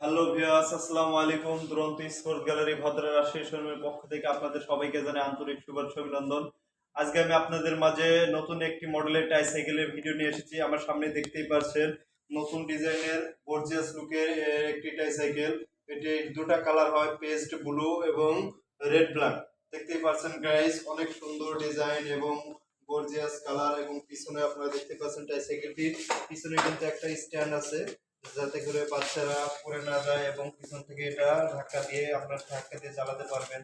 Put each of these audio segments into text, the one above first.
Hello viewers, আসসালামু আলাইকুম। দুরন্ত স্পোর্টস গ্যালারি ভদ্র রাজশাহী শোরুমের পক্ষ থেকে আপনাদের সবাইকে জানাই আন্তরিক শুভেচ্ছা অভিনন্দন। আজকে আমি আপনাদের মাঝে নতুন একটি মডেলের ট্রাইসাইকেলের ভিডিও নিয়ে এসেছি। আমার সামনে দেখতেই পাচ্ছেন নতুন ডিজাইনের গর্জিয়াস লুকের একটি ট্রাইসাইকেল। এটি দুটা কালার হয়, পেস্ট ব্লু এবং রেড ব্ল্যাক। দেখতেই পাচ্ছেন গাইস, অনেক সুন্দর ডিজাইন এবং গর্জিয়াস কালার। এবং পিছনে আপনারা দেখতে পাচ্ছেন ট্রাইসাইকেলটির পিছনে কিন্তু একটা স্ট্যান্ড আছে যাতে করে বাচ্চারা পড়ে না যায়, এবং পিছন থেকে এটা ধাক্কা দিয়ে আপনার ধাক্কা দিয়ে চালাতে পারবেন।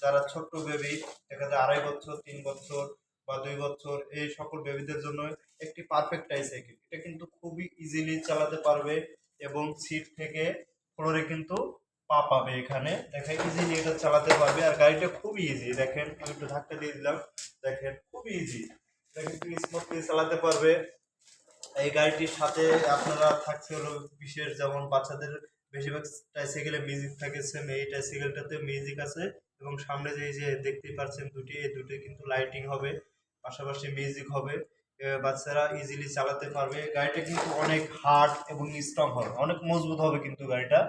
যারা ছোট্ট বেবি, দেখা যায় 2.5 বছর, 3 বছর বা 2 বছর, এই সকল বেবিদের জন্য একটি পারফেক্ট ট্রাইসাইকেল। এটা কিন্তু খুবই ইজিলি চালাতে পারবে এবং সিট থেকে ফ্লোরে কিন্তু পা পাবে। এখানে দেখেন ইজিলি এটা চালাতে পারবে, আর গাড়িটা খুবই ইজি। দেখেন আমি একটু ধাক্কা দিয়ে দিলাম, দেখেন খুবই ইজি। এটা কিন্তু স্মুথলি চালাতে পারবে। এই গাড়িটির সাথে আপনারা থাকছে হলো বিশেষ, যেমন বাচ্চাদের বেশিরভাগ ট্রাইসাইকেলে মিউজিক থাকে, সেম এই ট্রাইসাইকেলটাতে মিউজিক আছে। এবং সামনে যে দেখতেই পাচ্ছেন দুটি, এই দুটি কিন্তু লাইটিং হবে, পাশাপাশি মিউজিক হবে। বাচ্চারা ইজিলি চালাতে পারবে। গাড়িটা কিন্তু অনেক হার্ড এবং স্ট্রং হবে, অনেক মজবুত হবে। কিন্তু গাড়িটা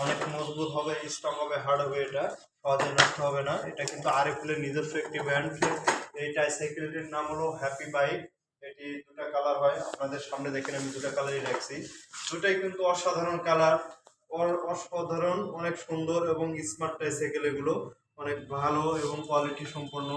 অনেক মজবুত হবে, স্ট্রং হবে, হার্ড হবে। এটা সহজে নষ্ট হবে না। এটা কিন্তু আরএফএল এর নিজস্ব একটি ব্র্যান্ড। এই ট্রাইসাইকেলটির নাম হলো হ্যাপি বাইক। এটি দুটা কালার হয়, আপনাদের সামনে দেখেন আমি দুটা কালারই রাখছি। দুটাই কিন্তু অসাধারণ কালার, অসাধারণ, অনেক সুন্দর এবং স্মার্ট ট্রাইসাইকেল। এগুলো অনেক ভালো এবং কোয়ালিটি সম্পন্ন।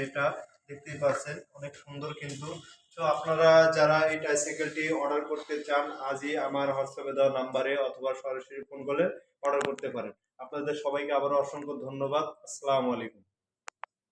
এটা দেখতেই পাচ্ছেন অনেক সুন্দর কিন্তু। তো আপনারা যারা এই ট্রাইসাইকেলটি অর্ডার করতে চান, আজই আমার হোয়াটসঅ্যাপে দেওয়া নাম্বারে অথবা সরাসরি ফোন করে অর্ডার করতে পারেন। আপনাদের সবাইকে আবারও অসংখ্য ধন্যবাদ। আসসালামু আলাইকুম।